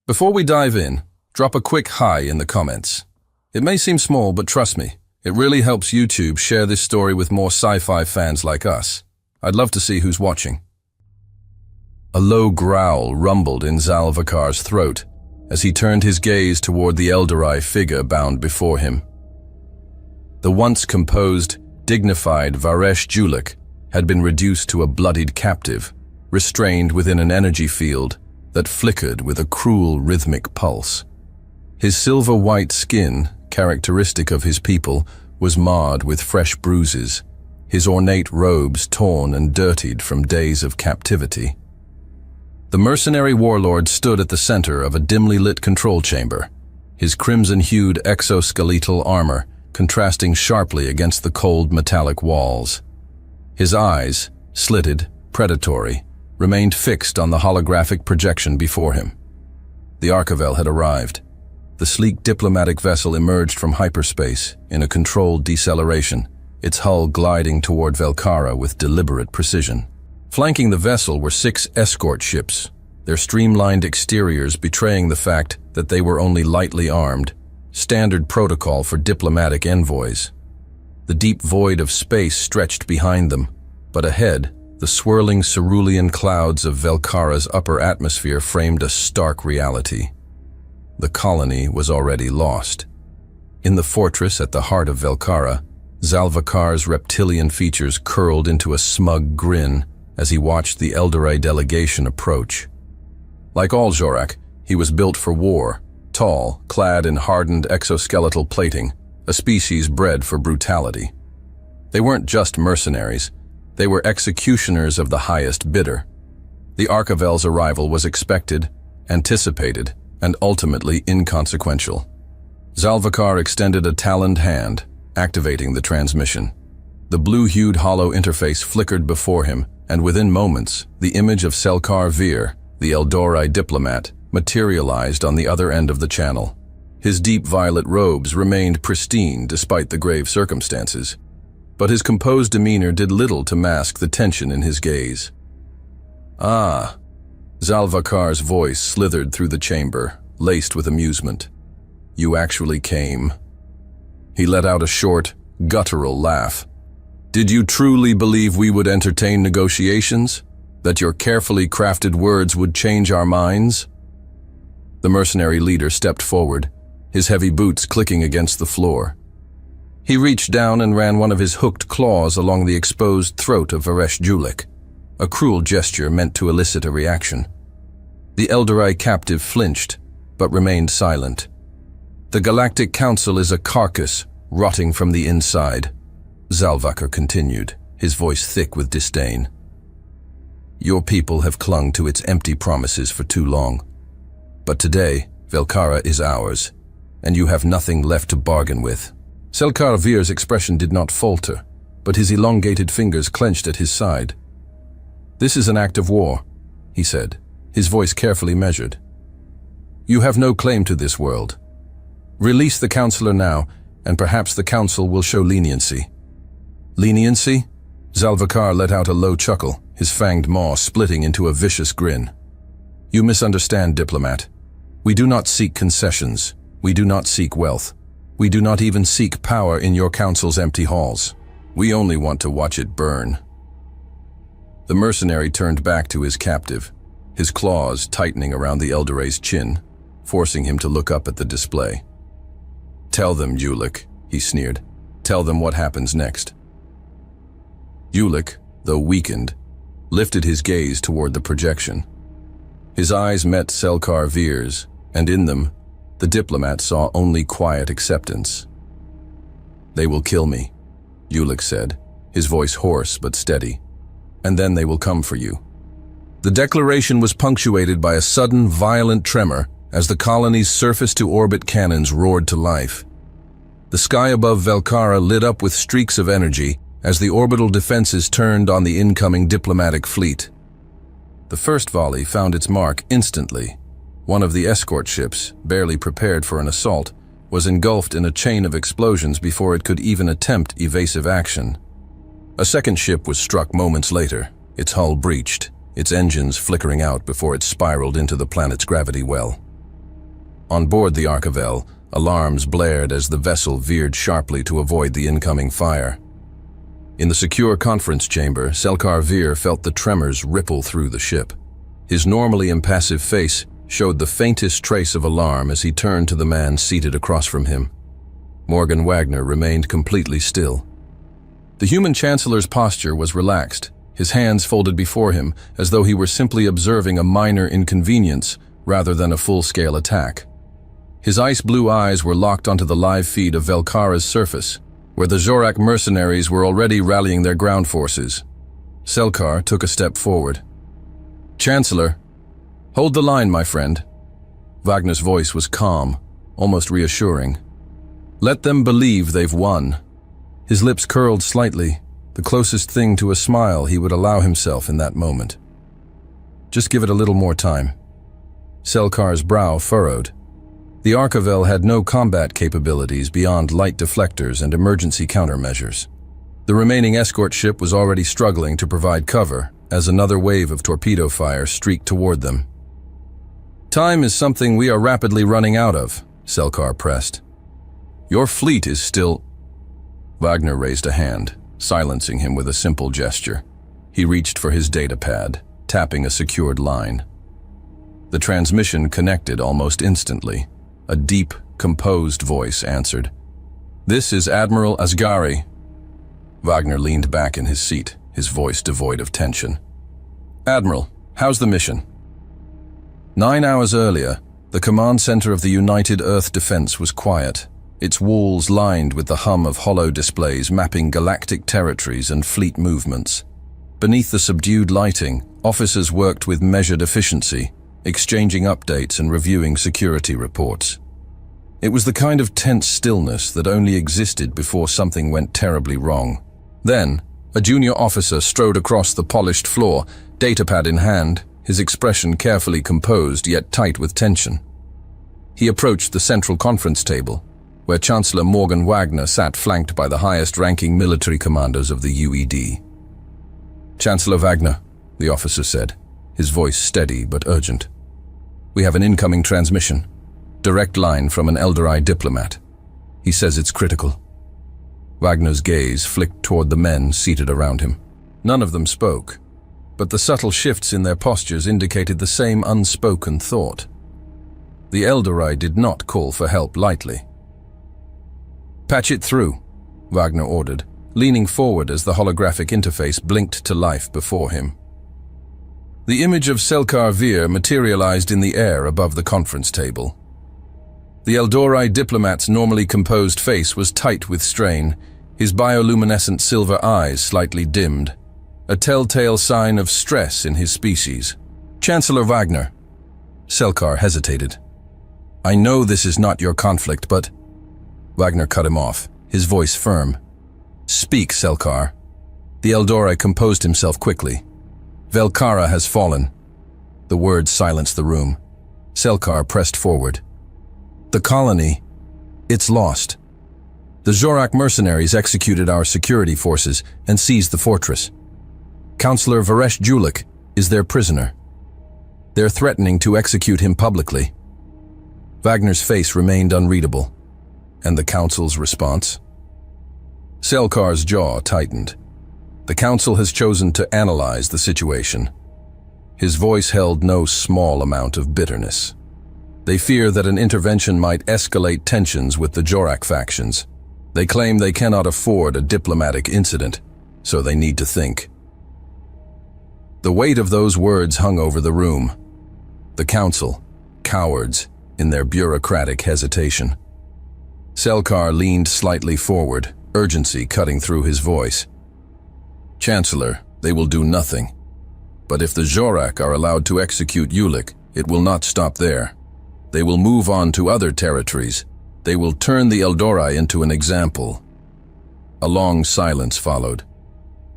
Before we dive in, drop a quick hi in the comments. It may seem small, but trust me, it really helps YouTube share this story with more sci-fi fans like us. I'd love to see who's watching. A low growl rumbled in Zalvakar's throat as he turned his gaze toward the Eldorei figure bound before him. The once composed, dignified Varesh Julik had been reduced to a bloodied captive, restrained within an energy field that flickered with a cruel rhythmic pulse. His silver-white skin, characteristic of his people, was marred with fresh bruises, his ornate robes torn and dirtied from days of captivity. The mercenary warlord stood at the center of a dimly lit control chamber, his crimson-hued exoskeletal armor contrasting sharply against the cold metallic walls. His eyes, slitted, predatory, remained fixed on the holographic projection before him. The Archivel had arrived. The sleek diplomatic vessel emerged from hyperspace in a controlled deceleration, its hull gliding toward Velkara with deliberate precision. Flanking the vessel were 6 escort ships, their streamlined exteriors betraying the fact that they were only lightly armed, standard protocol for diplomatic envoys. The deep void of space stretched behind them, but ahead, the swirling cerulean clouds of Velkara's upper atmosphere framed a stark reality. The colony was already lost. In the fortress at the heart of Velkara, Zalvakar's reptilian features curled into a smug grin as he watched the Eldorei delegation approach. Like all Zorak, he was built for war, tall, clad in hardened exoskeletal plating, a species bred for brutality. They weren't just mercenaries. They were executioners of the highest bidder. The Archivel's arrival was expected, anticipated, and ultimately inconsequential. Zalvakar extended a taloned hand, activating the transmission. The blue-hued hollow interface flickered before him, and within moments, the image of Selkar Vir, the Eldorei diplomat, materialized on the other end of the channel. His deep violet robes remained pristine despite the grave circumstances, but his composed demeanor did little to mask the tension in his gaze. "Ah," Zalvakar's voice slithered through the chamber, laced with amusement. "You actually came." He let out a short, guttural laugh. "Did you truly believe we would entertain negotiations? That your carefully crafted words would change our minds?" The mercenary leader stepped forward, his heavy boots clicking against the floor. He reached down and ran one of his hooked claws along the exposed throat of Varesh Julik, a cruel gesture meant to elicit a reaction. The Eldorei captive flinched, but remained silent. "The Galactic Council is a carcass, rotting from the inside," Zalvakar continued, his voice thick with disdain. "Your people have clung to its empty promises for too long. But today, Velkara is ours, and you have nothing left to bargain with." Selkar Vir's expression did not falter, but his elongated fingers clenched at his side. "This is an act of war," he said, his voice carefully measured. "You have no claim to this world. Release the Counselor now, and perhaps the Council will show leniency." "Leniency?" Zalvakar let out a low chuckle, his fanged maw splitting into a vicious grin. "You misunderstand, diplomat. We do not seek concessions. We do not seek wealth. We do not even seek power in your council's empty halls. We only want to watch it burn." The mercenary turned back to his captive, his claws tightening around the Eldorei's chin, forcing him to look up at the display. "Tell them, Julik," he sneered. "Tell them what happens next." Julik, though weakened, lifted his gaze toward the projection. His eyes met Selkar Vir's, and in them, the diplomat saw only quiet acceptance. "They will kill me," Julik said, his voice hoarse but steady. "And then they will come for you." The declaration was punctuated by a sudden, violent tremor as the colony's surface-to-orbit cannons roared to life. The sky above Velkara lit up with streaks of energy as the orbital defenses turned on the incoming diplomatic fleet. The first volley found its mark instantly. One of the escort ships, barely prepared for an assault, was engulfed in a chain of explosions before it could even attempt evasive action. A second ship was struck moments later, its hull breached, its engines flickering out before it spiraled into the planet's gravity well. On board the Archivel, alarms blared as the vessel veered sharply to avoid the incoming fire. In the secure conference chamber, Selkar Vir felt the tremors ripple through the ship. His normally impassive face showed the faintest trace of alarm as he turned to the man seated across from him. Morgan Wagner remained completely still. The human chancellor's posture was relaxed, his hands folded before him as though he were simply observing a minor inconvenience rather than a full-scale attack. His ice-blue eyes were locked onto the live feed of Velkara's surface, where the Zorak mercenaries were already rallying their ground forces. Selkar took a step forward. "Chancellor, hold the line, my friend." Wagner's voice was calm, almost reassuring. "Let them believe they've won." His lips curled slightly, the closest thing to a smile he would allow himself in that moment. "Just give it a little more time." Selkar's brow furrowed. The Archivel had no combat capabilities beyond light deflectors and emergency countermeasures. The remaining escort ship was already struggling to provide cover as another wave of torpedo fire streaked toward them. "Time is something we are rapidly running out of," Selkar pressed. "Your fleet is still—" Wagner raised a hand, silencing him with a simple gesture. He reached for his data pad, tapping a secured line. The transmission connected almost instantly. A deep, composed voice answered. "This is Admiral Asghari." Wagner leaned back in his seat, his voice devoid of tension. "Admiral, how's the mission?" 9 hours earlier, the command center of the United Earth Defense was quiet, its walls lined with the hum of hollow displays mapping galactic territories and fleet movements. Beneath the subdued lighting, officers worked with measured efficiency, exchanging updates and reviewing security reports. It was the kind of tense stillness that only existed before something went terribly wrong. Then, a junior officer strode across the polished floor, datapad in hand, his expression carefully composed yet tight with tension. He approached the central conference table, where Chancellor Morgan Wagner sat flanked by the highest-ranking military commanders of the UED. "Chancellor Wagner," the officer said, his voice steady but urgent. "We have an incoming transmission. Direct line from an Eldorei diplomat. He says it's critical." Wagner's gaze flicked toward the men seated around him. None of them spoke, but the subtle shifts in their postures indicated the same unspoken thought. The Eldorei did not call for help lightly. "Patch it through," Wagner ordered, leaning forward as the holographic interface blinked to life before him. The image of Selkar Vir materialized in the air above the conference table. The Eldorei diplomat's normally composed face was tight with strain, his bioluminescent silver eyes slightly dimmed, a telltale sign of stress in his species. "Chancellor Wagner." Selkar hesitated. "I know this is not your conflict, but—" Wagner cut him off, his voice firm. "Speak, Selkar." The Eldorei composed himself quickly. "Velkara has fallen." The words silenced the room. Selkar pressed forward. "The colony, it's lost. The Zorak mercenaries executed our security forces and seized the fortress. Councillor Varesh Julik is their prisoner. They're threatening to execute him publicly." Wagner's face remained unreadable. And the council's response? Selkar's jaw tightened. The council has chosen to analyze the situation. His voice held no small amount of bitterness. They fear that an intervention might escalate tensions with the Zorak factions. They claim they cannot afford a diplomatic incident, so they need to think. The weight of those words hung over the room. The council, cowards in their bureaucratic hesitation. Selkar leaned slightly forward, urgency cutting through his voice. "Chancellor, they will do nothing. But if the Zorak are allowed to execute Ulik, it will not stop there. They will move on to other territories. They will turn the Eldorei into an example." A long silence followed.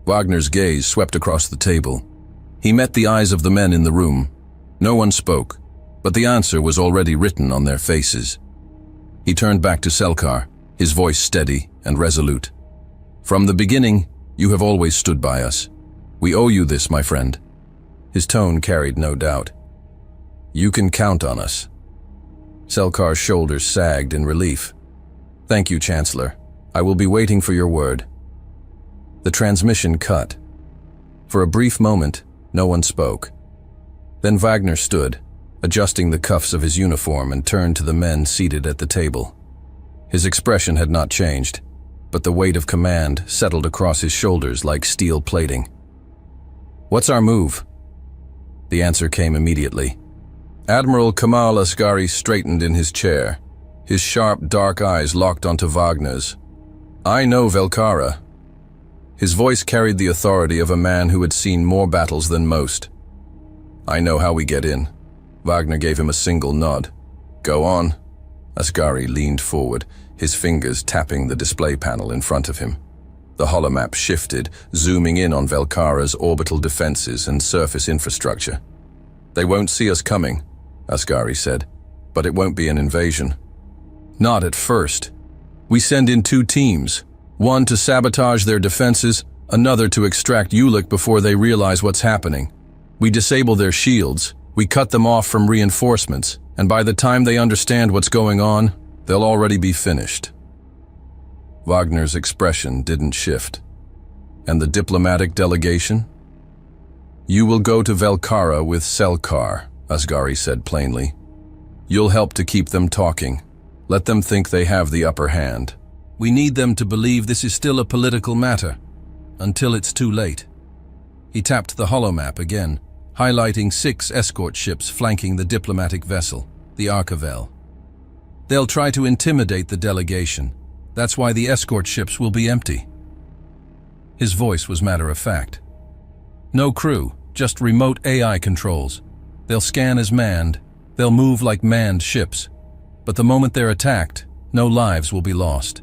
Wagner's gaze swept across the table. He met the eyes of the men in the room. No one spoke, but the answer was already written on their faces. He turned back to Selkar, his voice steady and resolute. "From the beginning, you have always stood by us. We owe you this, my friend." His tone carried no doubt. "You can count on us." Selkar's shoulders sagged in relief. "Thank you, Chancellor. I will be waiting for your word." The transmission cut. For a brief moment, no one spoke. Then Wagner stood, adjusting the cuffs of his uniform, and turned to the men seated at the table. His expression had not changed, but the weight of command settled across his shoulders like steel plating. "What's our move?" The answer came immediately. Admiral Kamal Asghari straightened in his chair, his sharp, dark eyes locked onto Wagner's. "I know Velkara." His voice carried the authority of a man who had seen more battles than most. "I know how we get in." Wagner gave him a single nod. "Go on." Asghari leaned forward, his fingers tapping the display panel in front of him. The holomap shifted, zooming in on Velkara's orbital defenses and surface infrastructure. "They won't see us coming," Asghari said, "but it won't be an invasion." "Not at first. We send in 2 teams, one to sabotage their defenses, another to extract Ulik before they realize what's happening. We disable their shields, we cut them off from reinforcements, and by the time they understand what's going on, they'll already be finished." Wagner's expression didn't shift. "And the diplomatic delegation?" "You will go to Velkara with Selkar," Asghari said plainly. "You'll help to keep them talking. Let them think they have the upper hand. We need them to believe this is still a political matter, until it's too late." He tapped the holomap again, highlighting 6 escort ships flanking the diplomatic vessel, the Arkavel. "They'll try to intimidate the delegation. That's why the escort ships will be empty." His voice was matter-of-fact. "No crew, just remote AI controls. They'll scan as manned, they'll move like manned ships. But the moment they're attacked, no lives will be lost."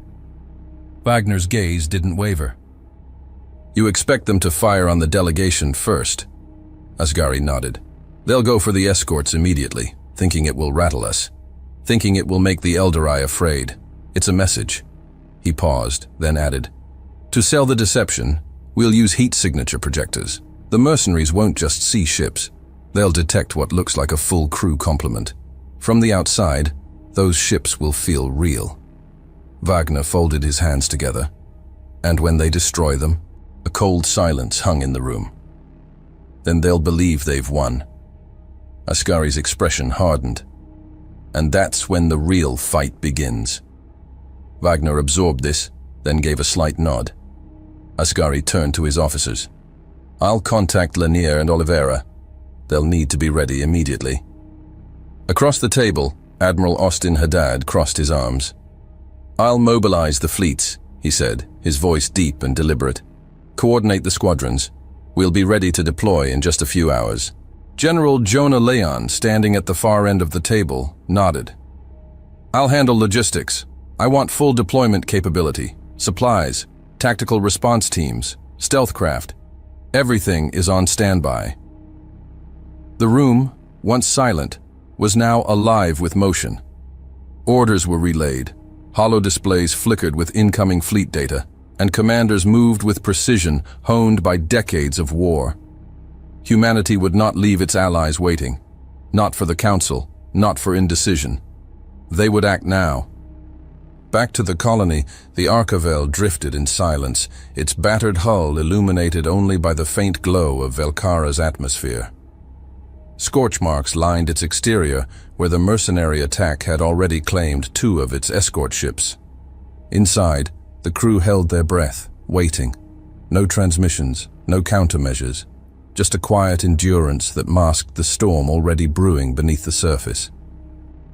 Wagner's gaze didn't waver. "You expect them to fire on the delegation first?" Asghari nodded. "They'll go for the escorts immediately, thinking it will rattle us, thinking it will make the Eldari afraid. It's a message." He paused, then added, "To sell the deception, we'll use heat signature projectors. The mercenaries won't just see ships. They'll detect what looks like a full crew complement. From the outside, those ships will feel real." Wagner folded his hands together. "And when they destroy them?" A cold silence hung in the room. "Then they'll believe they've won." Asghari's expression hardened. "And that's when the real fight begins." Wagner absorbed this, then gave a slight nod. Asghari turned to his officers. "I'll contact Lanier and Oliveira. They'll need to be ready immediately." Across the table, Admiral Austin Haddad crossed his arms. "I'll mobilize the fleets," he said, his voice deep and deliberate. "Coordinate the squadrons. We'll be ready to deploy in just a few hours." General Jonah Leon, standing at the far end of the table, nodded. "I'll handle logistics. I want full deployment capability, supplies, tactical response teams, stealth craft. Everything is on standby." The room, once silent, was now alive with motion. Orders were relayed, holo displays flickered with incoming fleet data, and commanders moved with precision honed by decades of war. Humanity would not leave its allies waiting. Not for the Council, not for indecision. They would act now. Back to the colony, the Arkavel drifted in silence, its battered hull illuminated only by the faint glow of Velkara's atmosphere. Scorch marks lined its exterior, where the mercenary attack had already claimed 2 of its escort ships. Inside, the crew held their breath, waiting. No transmissions, no countermeasures, just a quiet endurance that masked the storm already brewing beneath the surface.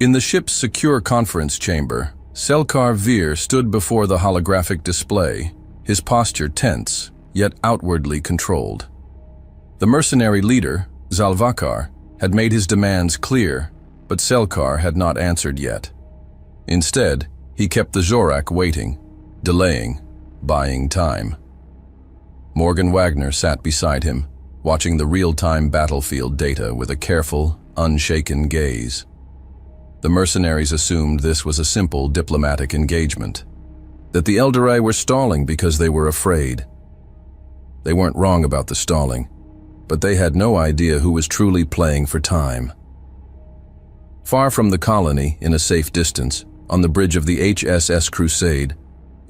In the ship's secure conference chamber, Selkar Vir stood before the holographic display, his posture tense, yet outwardly controlled. The mercenary leader, Zalvakar, had made his demands clear, but Selkar had not answered yet. Instead, he kept the Zorak waiting, delaying, buying time. Morgan Wagner sat beside him, watching the real-time battlefield data with a careful, unshaken gaze. The mercenaries assumed this was a simple diplomatic engagement, that the Eldari were stalling because they were afraid. They weren't wrong about the stalling, but they had no idea who was truly playing for time. Far from the colony, in a safe distance, on the bridge of the HSS Crusade,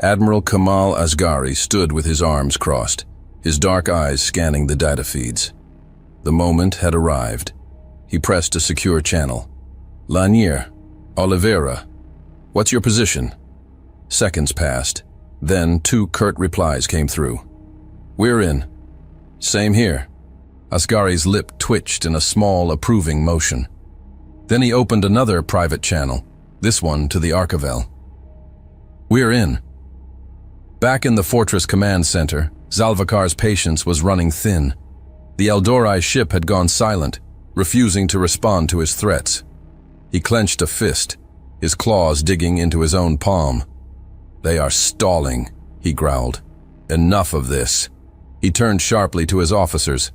Admiral Kamal Asghari stood with his arms crossed, his dark eyes scanning the data feeds. The moment had arrived. He pressed a secure channel. "Lanier, Oliveira, what's your position?" Seconds passed. Then 2 curt replies came through. "We're in." "Same here." Asghari's lip twitched in a small, approving motion. Then he opened another private channel, this one to the Archivel. "We're in." Back in the Fortress Command Center, Zalvakar's patience was running thin. The Eldorei ship had gone silent, refusing to respond to his threats. He clenched a fist, his claws digging into his own palm. "They are stalling," he growled. "Enough of this." He turned sharply to his officers.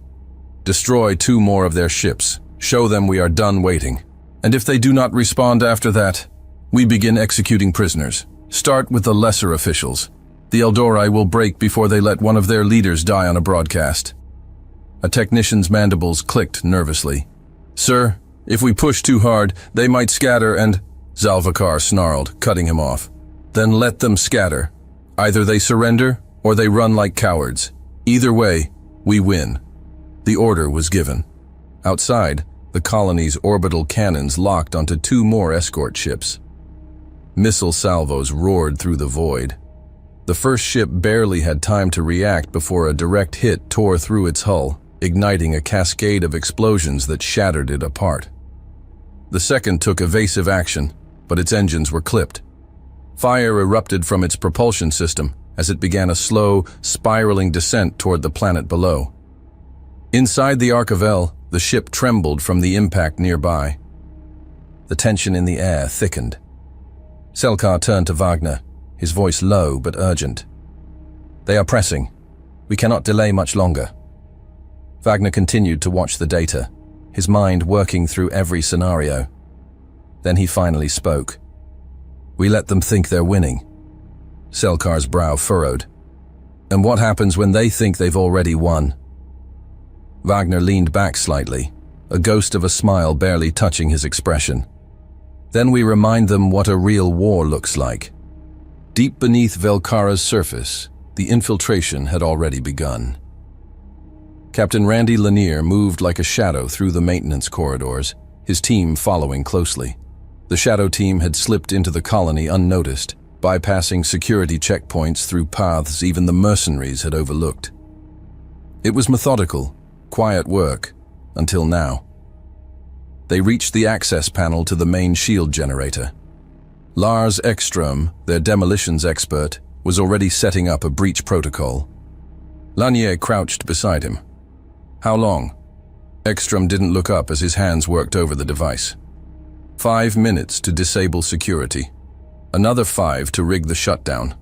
"Destroy 2 more of their ships. Show them we are done waiting. And if they do not respond after that, we begin executing prisoners. Start with the lesser officials. The Eldorei will break before they let one of their leaders die on a broadcast." A technician's mandibles clicked nervously. "Sir, if we push too hard, they might scatter and—" Zalvakar snarled, cutting him off. "Then let them scatter. Either they surrender or they run like cowards. Either way, we win." The order was given. Outside, the colony's orbital cannons locked onto 2 more escort ships. Missile salvos roared through the void. The first ship barely had time to react before a direct hit tore through its hull, igniting a cascade of explosions that shattered it apart. The second took evasive action, but its engines were clipped. Fire erupted from its propulsion system as it began a slow, spiraling descent toward the planet below. Inside the Archivel, the ship trembled from the impact nearby. The tension in the air thickened. Selkar turned to Wagner, his voice low but urgent. "They are pressing. We cannot delay much longer." Wagner continued to watch the data, his mind working through every scenario. Then he finally spoke. "We let them think they're winning." Selkar's brow furrowed. "And what happens when they think they've already won?" Wagner leaned back slightly, a ghost of a smile barely touching his expression. "Then we remind them what a real war looks like." Deep beneath Velkara's surface, the infiltration had already begun. Captain Randy Lanier moved like a shadow through the maintenance corridors, his team following closely. The shadow team had slipped into the colony unnoticed, bypassing security checkpoints through paths even the mercenaries had overlooked. It was methodical, quiet work, until now. They reached the access panel to the main shield generator. Lars Ekström, their demolitions expert, was already setting up a breach protocol. Lanier crouched beside him. "How long?" Ekström didn't look up as his hands worked over the device. 5 minutes to disable security. Another 5 to rig the shutdown.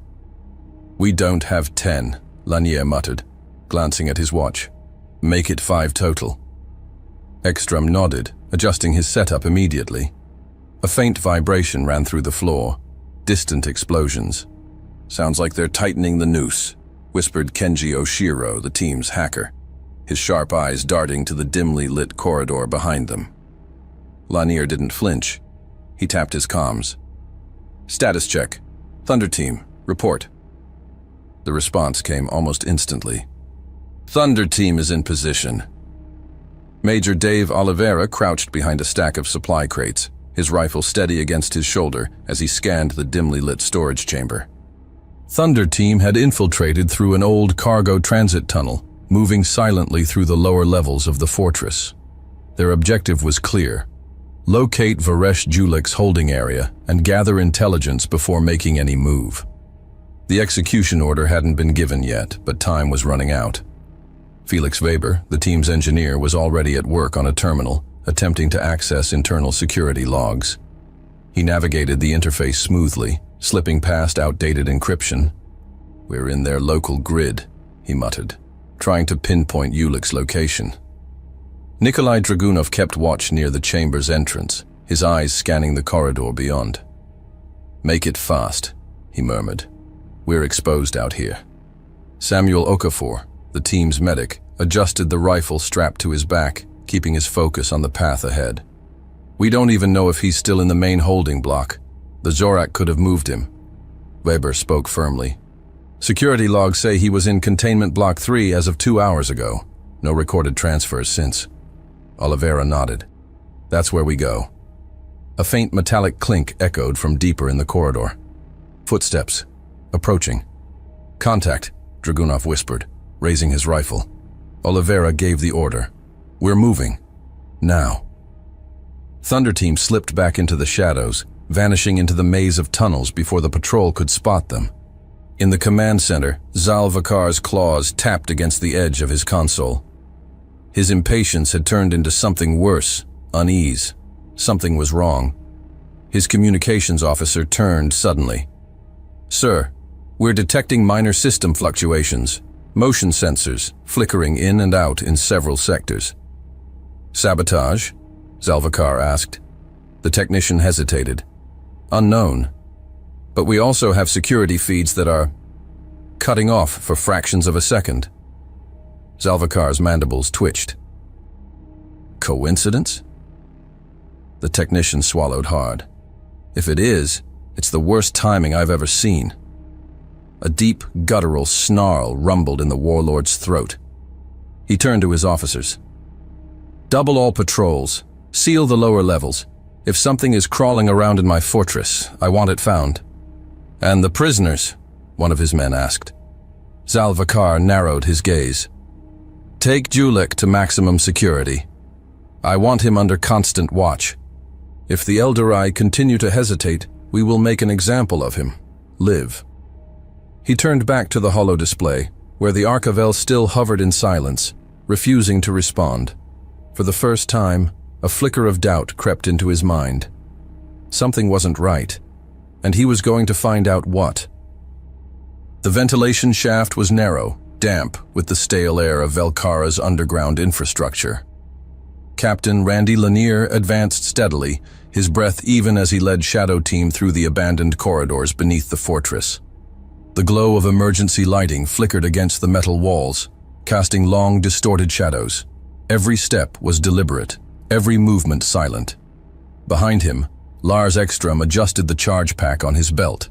"We don't have 10, Lanier muttered, glancing at his watch. "Make it 5 total." Ekström nodded, adjusting his setup immediately. A faint vibration ran through the floor. Distant explosions. "Sounds like they're tightening the noose," whispered Kenji Oshiro, the team's hacker, his sharp eyes darting to the dimly lit corridor behind them. Lanier didn't flinch. He tapped his comms. "Status check. Thunder Team, report." The response came almost instantly. "Thunder Team is in position." Major Dave Oliveira crouched behind a stack of supply crates, his rifle steady against his shoulder as he scanned the dimly lit storage chamber. Thunder Team had infiltrated through an old cargo transit tunnel, moving silently through the lower levels of the fortress. Their objective was clear: locate Varesh Julik's holding area and gather intelligence before making any move. The execution order hadn't been given yet, but time was running out. Felix Weber, the team's engineer, was already at work on a terminal, attempting to access internal security logs. He navigated the interface smoothly, slipping past outdated encryption. "We're in their local grid," he muttered, trying to pinpoint Ulik's location. Nikolai Dragunov kept watch near the chamber's entrance, his eyes scanning the corridor beyond. "Make it fast," he murmured. "We're exposed out here." Samuel Okafor, the team's medic, adjusted the rifle strapped to his back, keeping his focus on the path ahead. We don't even know if he's still in the main holding block. The Zorak could have moved him. Weber spoke firmly. Security logs say he was in Containment Block 3 as of 2 hours ago. No recorded transfers since. Oliveira nodded. That's where we go. A faint metallic clink echoed from deeper in the corridor. Footsteps. Approaching. Contact, Dragunov whispered, raising his rifle. Oliveira gave the order. We're moving. Now. Thunder Team slipped back into the shadows, vanishing into the maze of tunnels before the patrol could spot them. In the command center, Zalvakar's claws tapped against the edge of his console. His impatience had turned into something worse, unease. Something was wrong. His communications officer turned suddenly. Sir, we're detecting minor system fluctuations, motion sensors flickering in and out in several sectors. Sabotage? Zalvakar asked. The technician hesitated. Unknown. But we also have security feeds that are cutting off for fractions of a second. Zalvakar's mandibles twitched. Coincidence? The technician swallowed hard. If it is, it's the worst timing I've ever seen. A deep, guttural snarl rumbled in the warlord's throat. He turned to his officers. Double all patrols. Seal the lower levels. If something is crawling around in my fortress, I want it found. And the prisoners? One of his men asked. Zalvakar narrowed his gaze. Take Julek to maximum security. I want him under constant watch. If the Eldarai continue to hesitate, we will make an example of him. Live. He turned back to the holo display, where the Arcavel still hovered in silence, refusing to respond. For the first time, a flicker of doubt crept into his mind. Something wasn't right, and he was going to find out what. The ventilation shaft was narrow, damp with the stale air of Velkara's underground infrastructure. Captain Randy Lanier advanced steadily, his breath even as he led Shadow Team through the abandoned corridors beneath the fortress. The glow of emergency lighting flickered against the metal walls, casting long, distorted shadows. Every step was deliberate, every movement silent. Behind him, Lars Ekström adjusted the charge pack on his belt.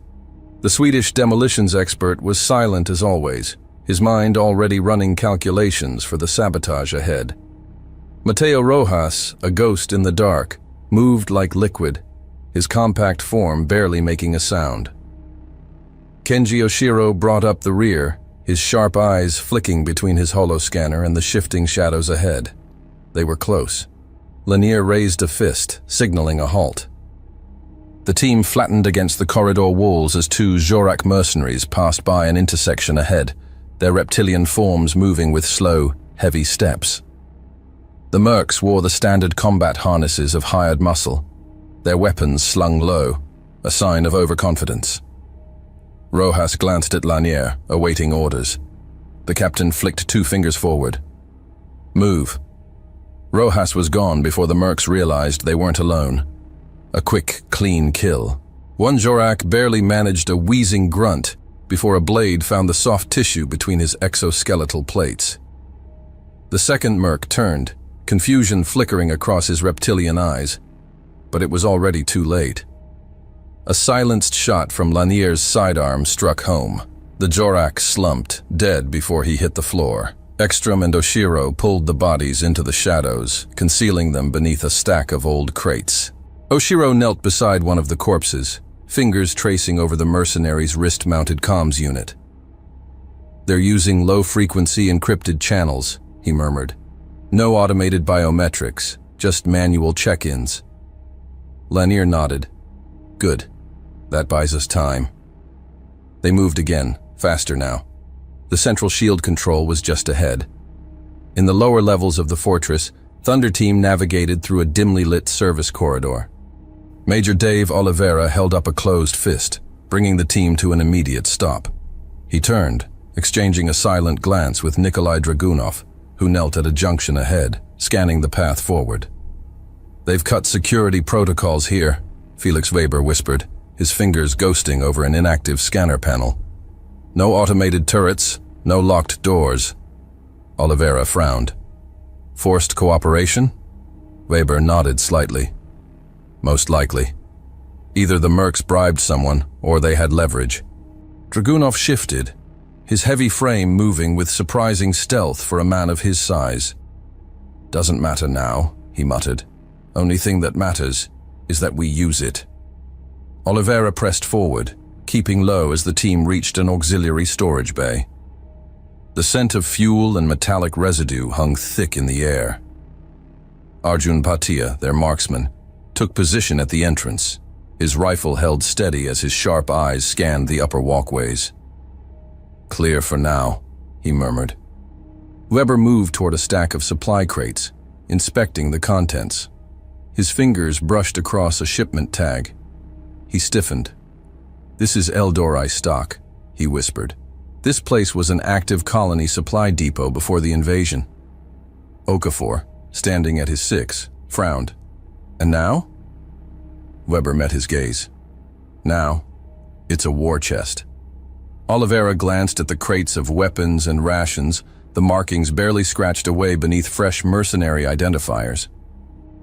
The Swedish demolitions expert was silent as always, his mind already running calculations for the sabotage ahead. Mateo Rojas, a ghost in the dark, moved like liquid, his compact form barely making a sound. Kenji Oshiro brought up the rear, his sharp eyes flicking between his holoscanner and the shifting shadows ahead. They were close. Lanier raised a fist, signaling a halt. The team flattened against the corridor walls as two Zorak mercenaries passed by an intersection ahead, their reptilian forms moving with slow, heavy steps. The mercs wore the standard combat harnesses of hired muscle, their weapons slung low, a sign of overconfidence. Rojas glanced at Lanier, awaiting orders. The captain flicked 2 fingers forward. Move. Rojas was gone before the mercs realized they weren't alone. A quick, clean kill. One Zorak barely managed a wheezing grunt before a blade found the soft tissue between his exoskeletal plates. The second merc turned, confusion flickering across his reptilian eyes. But it was already too late. A silenced shot from Lanier's sidearm struck home. The Zorak slumped, dead before he hit the floor. Ekström and Oshiro pulled the bodies into the shadows, concealing them beneath a stack of old crates. Oshiro knelt beside one of the corpses, fingers tracing over the mercenary's wrist-mounted comms unit. They're using low-frequency encrypted channels, he murmured. No automated biometrics, just manual check-ins. Lanier nodded. Good. That buys us time. They moved again, faster now. The central shield control was just ahead. In the lower levels of the fortress, Thunder Team navigated through a dimly lit service corridor. Major Dave Oliveira held up a closed fist, bringing the team to an immediate stop. He turned, exchanging a silent glance with Nikolai Dragunov, who knelt at a junction ahead, scanning the path forward. They've cut security protocols here, Felix Weber whispered, his fingers ghosting over an inactive scanner panel. No automated turrets, no locked doors. Oliveira frowned. Forced cooperation? Weber nodded slightly. Most likely. Either the mercs bribed someone, or they had leverage. Dragunov shifted, his heavy frame moving with surprising stealth for a man of his size. "Doesn't matter now," he muttered. "Only thing that matters is that we use it." Oliveira pressed forward, keeping low as the team reached an auxiliary storage bay. The scent of fuel and metallic residue hung thick in the air. Arjun Bhatia, their marksman, took position at the entrance, his rifle held steady as his sharp eyes scanned the upper walkways. "Clear for now," he murmured. Weber moved toward a stack of supply crates, inspecting the contents. His fingers brushed across a shipment tag. He stiffened. "This is Eldorei stock," he whispered. This place was an active colony supply depot before the invasion. Okafor, standing at his six, frowned. "And now?" Weber met his gaze. "Now, it's a war chest." Oliveira glanced at the crates of weapons and rations, the markings barely scratched away beneath fresh mercenary identifiers.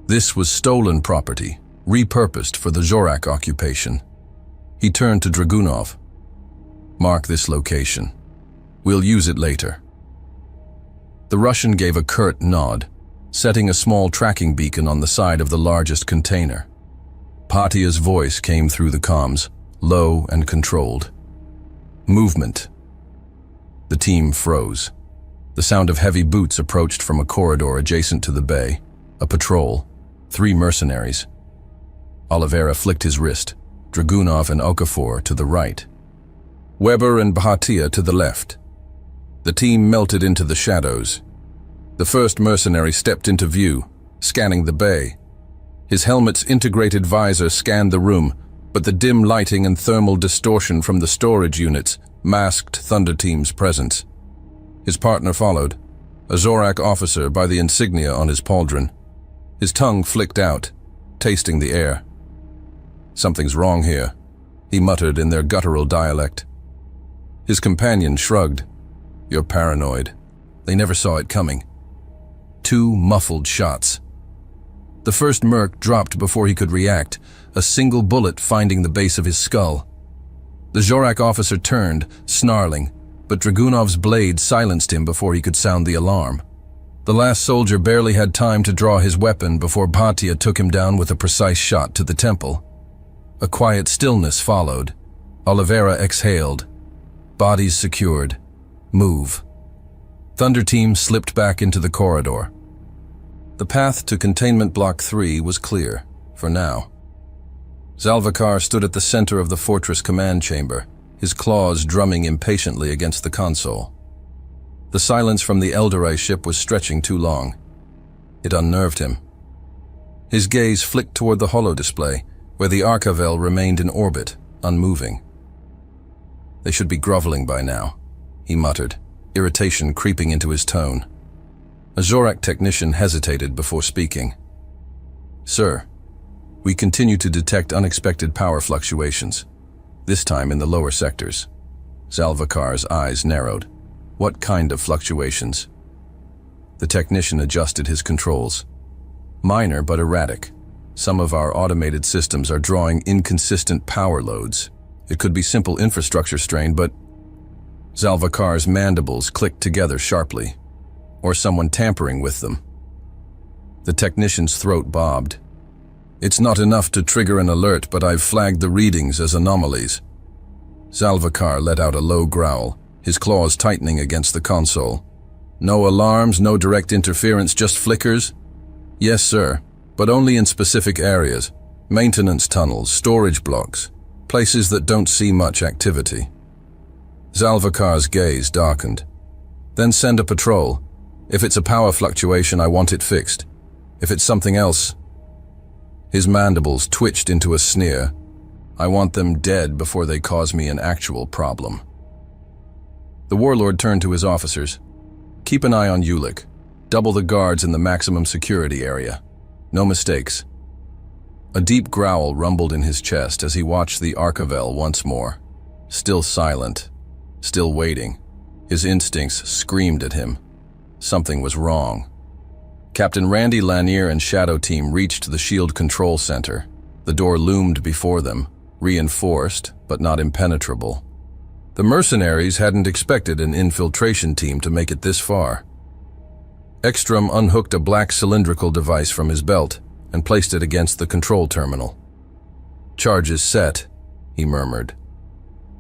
This was stolen property, repurposed for the Zorak occupation. He turned to Dragunov. "Mark this location. We'll use it later." The Russian gave a curt nod, setting a small tracking beacon on the side of the largest container. Bhatia's voice came through the comms, low and controlled. "Movement." The team froze. The sound of heavy boots approached from a corridor adjacent to the bay. A patrol. 3 mercenaries. Oliveira flicked his wrist. Dragunov and Okafor to the right. Weber and Bhatia to the left. The team melted into the shadows. The first mercenary stepped into view, scanning the bay. His helmet's integrated visor scanned the room, but the dim lighting and thermal distortion from the storage units masked Thunder Team's presence. His partner followed, a Zorak officer by the insignia on his pauldron. His tongue flicked out, tasting the air. "Something's wrong here," he muttered in their guttural dialect. His companion shrugged. "You're paranoid. They never saw it coming." 2 muffled shots. The first merc dropped before he could react, a single bullet finding the base of his skull. The Zorak officer turned, snarling, but Dragunov's blade silenced him before he could sound the alarm. The last soldier barely had time to draw his weapon before Bhatia took him down with a precise shot to the temple. A quiet stillness followed. Oliveira exhaled. Bodies secured. Move. Thunder Team slipped back into the corridor. The path to Containment Block 3 was clear, for now. Zalvikar stood at the center of the fortress command chamber, his claws drumming impatiently against the console. The silence from the Eldorei ship was stretching too long. It unnerved him. His gaze flicked toward the holodisplay, where the Arkavel remained in orbit, unmoving. "They should be groveling by now," he muttered, irritation creeping into his tone. A Zorak technician hesitated before speaking. "Sir, we continue to detect unexpected power fluctuations, this time in the lower sectors." Zalvikar's eyes narrowed. "What kind of fluctuations?" The technician adjusted his controls. "Minor but erratic. Some of our automated systems are drawing inconsistent power loads. It could be simple infrastructure strain, but..." Zalvikar's mandibles clicked together sharply. "Or someone tampering with them." The technician's throat bobbed. "It's not enough to trigger an alert, but I've flagged the readings as anomalies." Zalvikar let out a low growl, his claws tightening against the console. "No alarms, no direct interference, just flickers?" "Yes, sir, but only in specific areas. Maintenance tunnels, storage blocks, places that don't see much activity." Zalvikar's gaze darkened. "Then send a patrol. If it's a power fluctuation, I want it fixed. If it's something else..." His mandibles twitched into a sneer. "I want them dead before they cause me an actual problem." The warlord turned to his officers. "Keep an eye on Ulik. Double the guards in the maximum security area. No mistakes." A deep growl rumbled in his chest as he watched the Arkavel once more. Still silent, still waiting. His instincts screamed at him. Something was wrong. Captain Randy Lanier and Shadow Team reached the shield control center. The door loomed before them, reinforced but not impenetrable. The mercenaries hadn't expected an infiltration team to make it this far. Ekstrom unhooked a black cylindrical device from his belt and placed it against the control terminal. "Charges set," he murmured.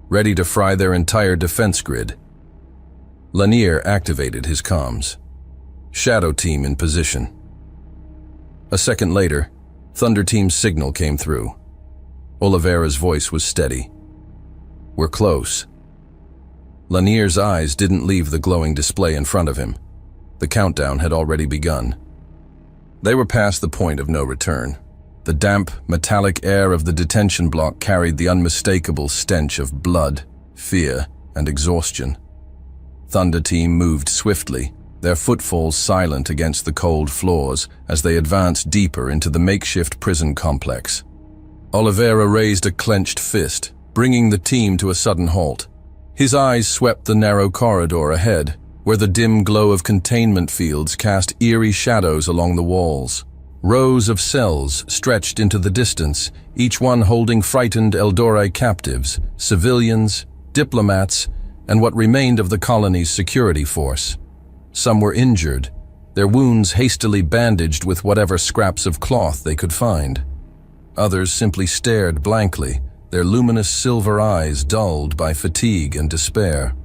"Ready to fry their entire defense grid." Lanier activated his comms. Shadow Team in position. A second later, Thunder Team's signal came through. Oliveira's voice was steady. "We're close." Lanier's eyes didn't leave the glowing display in front of him. The countdown had already begun. They were past the point of no return. The damp, metallic air of the detention block carried the unmistakable stench of blood, fear, and exhaustion. Thunder Team moved swiftly, their footfalls silent against the cold floors as they advanced deeper into the makeshift prison complex. Oliveira raised a clenched fist, bringing the team to a sudden halt. His eyes swept the narrow corridor ahead, where the dim glow of containment fields cast eerie shadows along the walls. Rows of cells stretched into the distance, each one holding frightened Eldorei captives, civilians, diplomats, and what remained of the colony's security force. Some were injured, their wounds hastily bandaged with whatever scraps of cloth they could find. Others simply stared blankly, their luminous silver eyes dulled by fatigue and despair.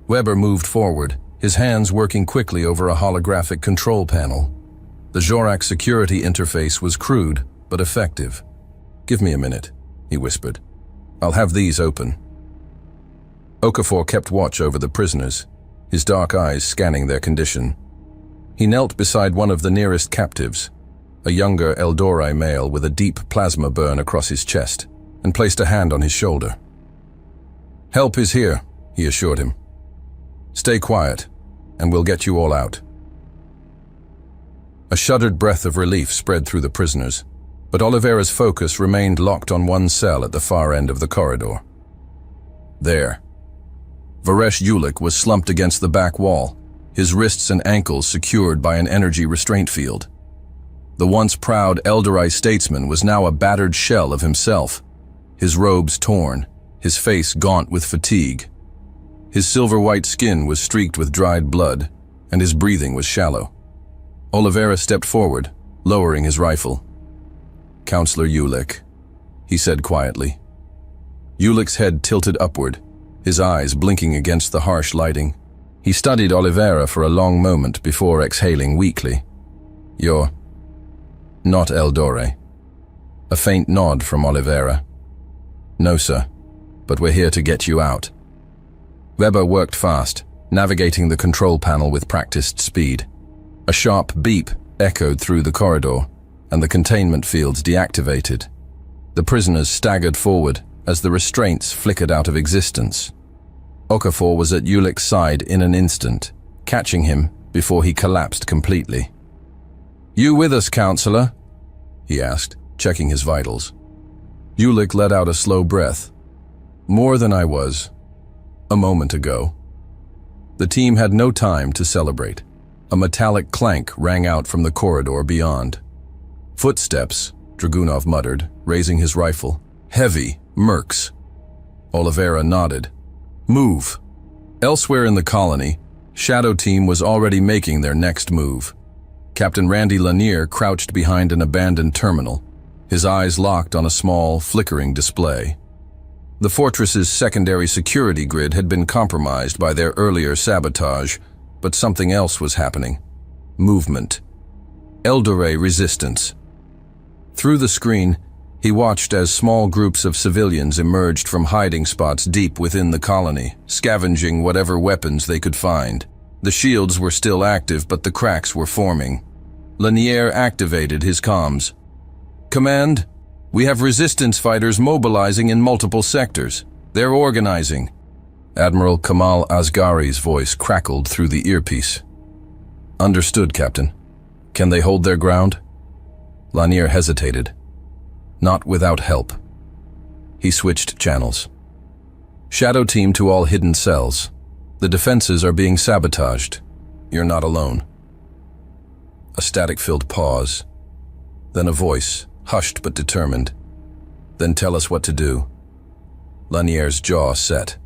Weber moved forward, his hands working quickly over a holographic control panel. The Jorak security interface was crude, but effective. "Give me a minute," he whispered. "I'll have these open." Okafor kept watch over the prisoners, his dark eyes scanning their condition. He knelt beside one of the nearest captives, a younger Eldorei male with a deep plasma burn across his chest, and placed a hand on his shoulder. "Help is here," he assured him. "Stay quiet, and we'll get you all out." A shuddered breath of relief spread through the prisoners, but Oliveira's focus remained locked on one cell at the far end of the corridor. There. Varesh Ulik was slumped against the back wall, his wrists and ankles secured by an energy restraint field. The once proud Eldorei statesman was now a battered shell of himself, his robes torn, his face gaunt with fatigue. His silver-white skin was streaked with dried blood, and his breathing was shallow. Oliveira stepped forward, lowering his rifle. "Counselor Ulik," he said quietly. Ulik's head tilted upward, his eyes blinking against the harsh lighting. He studied Oliveira for a long moment before exhaling weakly. "You're not Eldorei." A faint nod from Oliveira. "No, sir, but we're here to get you out." Weber worked fast, navigating the control panel with practiced speed. A sharp beep echoed through the corridor, and the containment fields deactivated. The prisoners staggered forward as the restraints flickered out of existence. Okafor was at Ulik's side in an instant, catching him before he collapsed completely. "You with us, counselor?" he asked, checking his vitals. Ulik let out a slow breath. "More than I was a moment ago." The team had no time to celebrate. A metallic clank rang out from the corridor beyond. "Footsteps," Dragunov muttered, raising his rifle. "Heavy, mercs." Oliveira nodded. "Move." Elsewhere in the colony, Shadow Team was already making their next move. Captain Randy Lanier crouched behind an abandoned terminal, his eyes locked on a small, flickering display. The fortress's secondary security grid had been compromised by their earlier sabotage, but something else was happening. Movement. Eldorei resistance. Through the screen, he watched as small groups of civilians emerged from hiding spots deep within the colony, scavenging whatever weapons they could find. The shields were still active, but the cracks were forming. Lanier activated his comms. "Command, we have resistance fighters mobilizing in multiple sectors. They're organizing." Admiral Kamal Asghari's voice crackled through the earpiece. "Understood, Captain. Can they hold their ground?" Lanier hesitated. "Not without help." He switched channels. "Shadow Team to all hidden cells. The defenses are being sabotaged. You're not alone." A static-filled pause. Then a voice, hushed but determined. Then tell us what to do. Lanier's jaw set.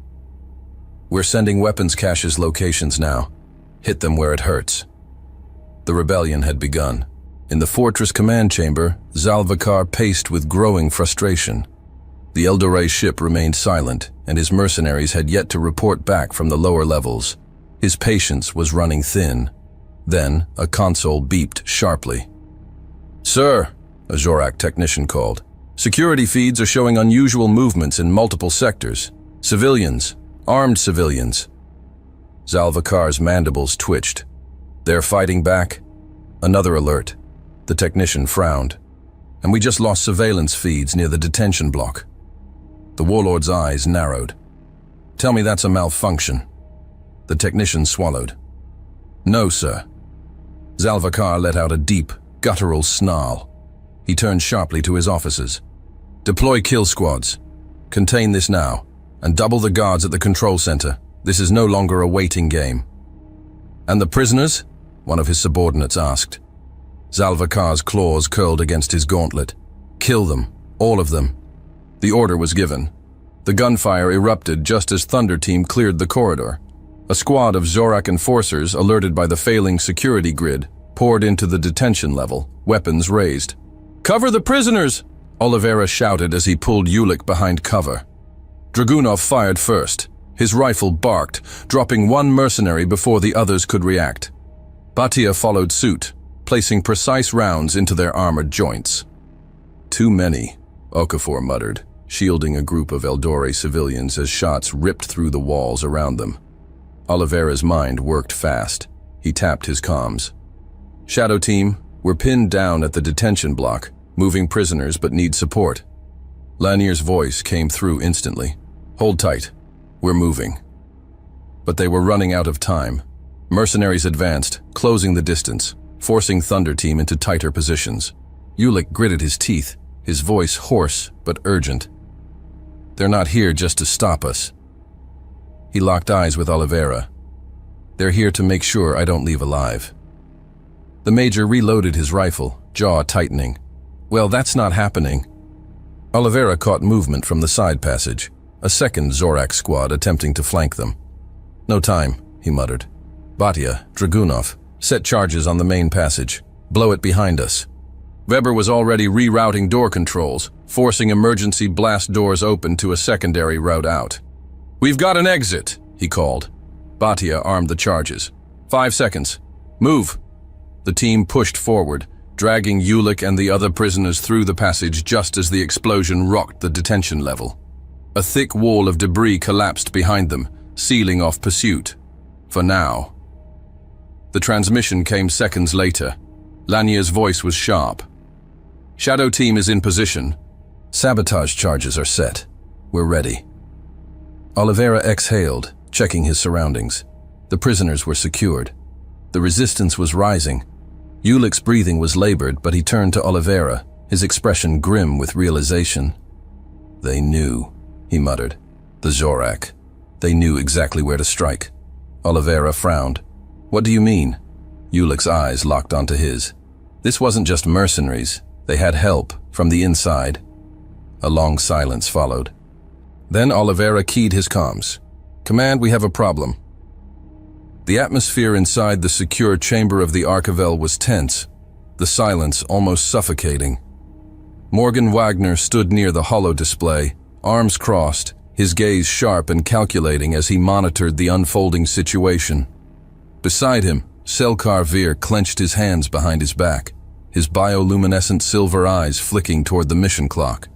We're sending weapons caches locations now. Hit them where it hurts. The rebellion had begun. In the fortress command chamber, Zalvikar paced with growing frustration. The Eldorei ship remained silent, and his mercenaries had yet to report back from the lower levels. His patience was running thin. Then, a console beeped sharply. "Sir," a Zorak technician called. "Security feeds are showing unusual movements in multiple sectors. Civilians, armed civilians." Zalvikar's mandibles twitched. "They're fighting back?" Another alert. The technician frowned. "And we just lost surveillance feeds near the detention block." The warlord's eyes narrowed. "Tell me that's a malfunction." The technician swallowed. "No, sir." Zalvikar let out a deep, guttural snarl. He turned sharply to his officers. "Deploy kill squads. Contain this now, and double the guards at the control center. This is no longer a waiting game." "And the prisoners?" one of his subordinates asked. Zalvikar's claws curled against his gauntlet. "Kill them, all of them." The order was given. The gunfire erupted just as Thunder Team cleared the corridor. A squad of Zorak enforcers, alerted by the failing security grid, poured into the detention level, weapons raised. "Cover the prisoners!" Oliveira shouted as he pulled Ulik behind cover. Dragunov fired first. His rifle barked, dropping one mercenary before the others could react. Batia followed suit, placing precise rounds into their armored joints. "Too many," Okafor muttered, shielding a group of Eldorei civilians as shots ripped through the walls around them. Oliveira's mind worked fast. He tapped his comms. "Shadow Team, we're pinned down at the detention block, moving prisoners but need support." Lanier's voice came through instantly. "Hold tight. We're moving." But they were running out of time. Mercenaries advanced, closing the distance, forcing Thunder Team into tighter positions. Ulik gritted his teeth, his voice hoarse but urgent. "They're not here just to stop us." He locked eyes with Oliveira. "They're here to make sure I don't leave alive." The Major reloaded his rifle, jaw tightening. "Well, that's not happening." Oliveira caught movement from the side passage, a second Zorak squad attempting to flank them. "No time," he muttered. "Batia, Dragunov, set charges on the main passage. Blow it behind us." Weber was already rerouting door controls, forcing emergency blast doors open to a secondary route out. "We've got an exit," he called. Batia armed the charges. 5 seconds. Move." The team pushed forward, dragging Ulik and the other prisoners through the passage just as the explosion rocked the detention level. A thick wall of debris collapsed behind them, sealing off pursuit. For now. The transmission came seconds later. Lanier's voice was sharp. "Shadow Team is in position. Sabotage charges are set. We're ready." Oliveira exhaled, checking his surroundings. The prisoners were secured. The resistance was rising. Ulik's breathing was labored, but he turned to Oliveira, his expression grim with realization. "They knew," he muttered. "The Zorak. They knew exactly where to strike." Oliveira frowned. "What do you mean?" Ulik's eyes locked onto his. This wasn't just mercenaries. They had help from the inside. A long silence followed. Then Oliveira keyed his comms. "Command, we have a problem." The atmosphere inside the secure chamber of the Archivel was tense, the silence almost suffocating. Morgan Wagner stood near the holo display, arms crossed, his gaze sharp and calculating as he monitored the unfolding situation. Beside him, Selkar Vir clenched his hands behind his back, his bioluminescent silver eyes flicking toward the mission clock.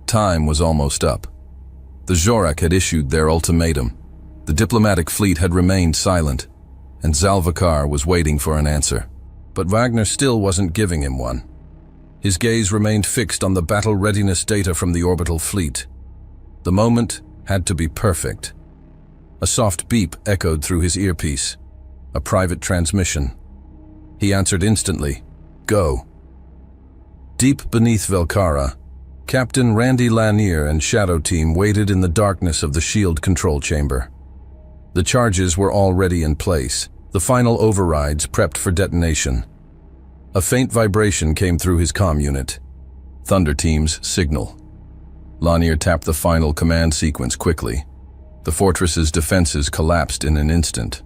Time was almost up. The Zorak had issued their ultimatum. The diplomatic fleet had remained silent, and Zalvikar was waiting for an answer. But Wagner still wasn't giving him one. His gaze remained fixed on the battle readiness data from the orbital fleet. The moment had to be perfect. A soft beep echoed through his earpiece. A private transmission. He answered instantly. "Go." Deep beneath Velkara, Captain Randy Lanier and Shadow Team waited in the darkness of the shield control chamber. The charges were already in place, the final overrides prepped for detonation. A faint vibration came through his comm unit. Thunder Team's signal. Lanier tapped the final command sequence quickly. The fortress's defenses collapsed in an instant.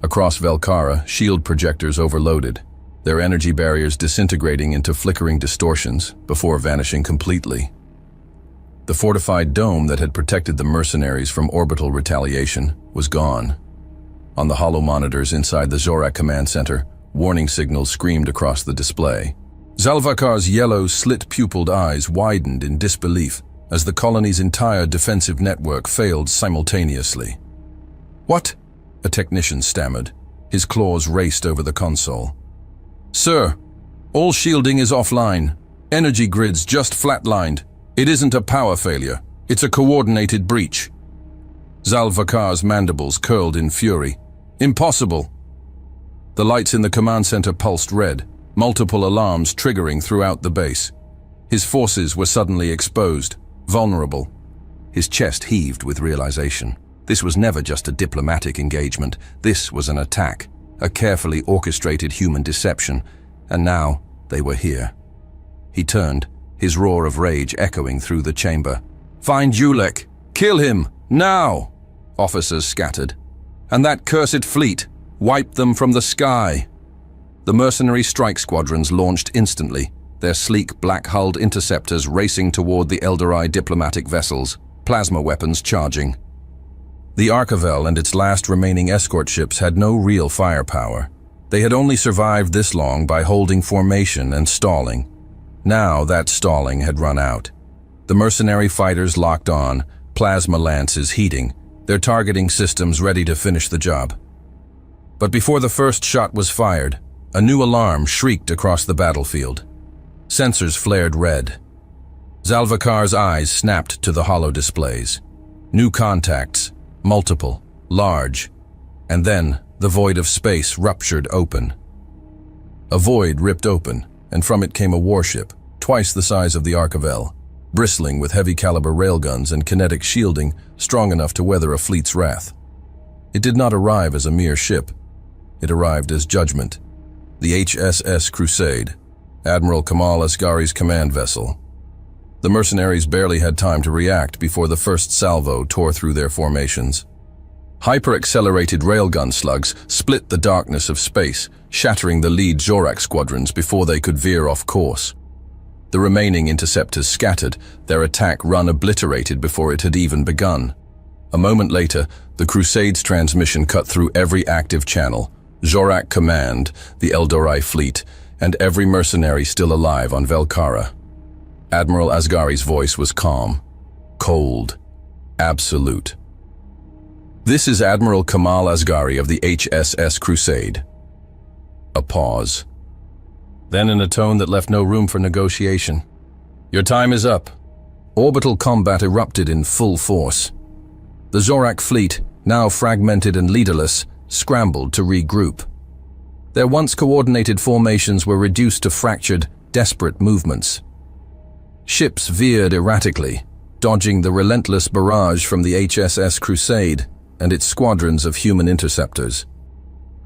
Across Velkara, shield projectors overloaded, their energy barriers disintegrating into flickering distortions before vanishing completely. The fortified dome that had protected the mercenaries from orbital retaliation was gone. On the hollow monitors inside the Zorak command center, warning signals screamed across the display. Zalvakar's yellow, slit-pupiled eyes widened in disbelief as the colony's entire defensive network failed simultaneously. "What?" a technician stammered. His claws raced over the console. "Sir, all shielding is offline. Energy grids just flatlined. It isn't a power failure. It's a coordinated breach." Zalvakar's mandibles curled in fury. "Impossible!" The lights in the command center pulsed red, multiple alarms triggering throughout the base. His forces were suddenly exposed, vulnerable. His chest heaved with realization. This was never just a diplomatic engagement. This was an attack, a carefully orchestrated human deception, and now they were here. He turned, his roar of rage echoing through the chamber. "Find Julek! Kill him! Now!" Officers scattered. "And that cursed fleet! Wipe them from the sky!" The mercenary strike squadrons launched instantly, their sleek, black-hulled interceptors racing toward the Eldorei diplomatic vessels, plasma weapons charging. The Archivel and its last remaining escort ships had no real firepower. They had only survived this long by holding formation and stalling. Now that stalling had run out. The mercenary fighters locked on, plasma lances heating, their targeting systems ready to finish the job. But before the first shot was fired, a new alarm shrieked across the battlefield. Sensors flared red. Zalvakar's eyes snapped to the hollow displays. New contacts, multiple, large, and then the void of space ruptured open. A void ripped open, and from it came a warship, twice the size of the Archivel, bristling with heavy-caliber railguns and kinetic shielding strong enough to weather a fleet's wrath. It did not arrive as a mere ship. It arrived as judgment. The HSS Crusade, Admiral Kamal Asghari's command vessel. The mercenaries barely had time to react before the first salvo tore through their formations. Hyper-accelerated railgun slugs split the darkness of space, shattering the lead Zorak squadrons before they could veer off course. The remaining interceptors scattered, their attack run obliterated before it had even begun. A moment later, the Crusade's transmission cut through every active channel, Zorak Command, the Eldorei fleet, and every mercenary still alive on Velkara. Admiral Asghari's voice was calm, cold, absolute. "This is Admiral Kamal Asghari of the HSS Crusade." A pause. Then in a tone that left no room for negotiation. "Your time is up." Orbital combat erupted in full force. The Zorak fleet, now fragmented and leaderless, scrambled to regroup. Their once coordinated formations were reduced to fractured, desperate movements. Ships veered erratically, dodging the relentless barrage from the HSS Crusade and its squadrons of human interceptors.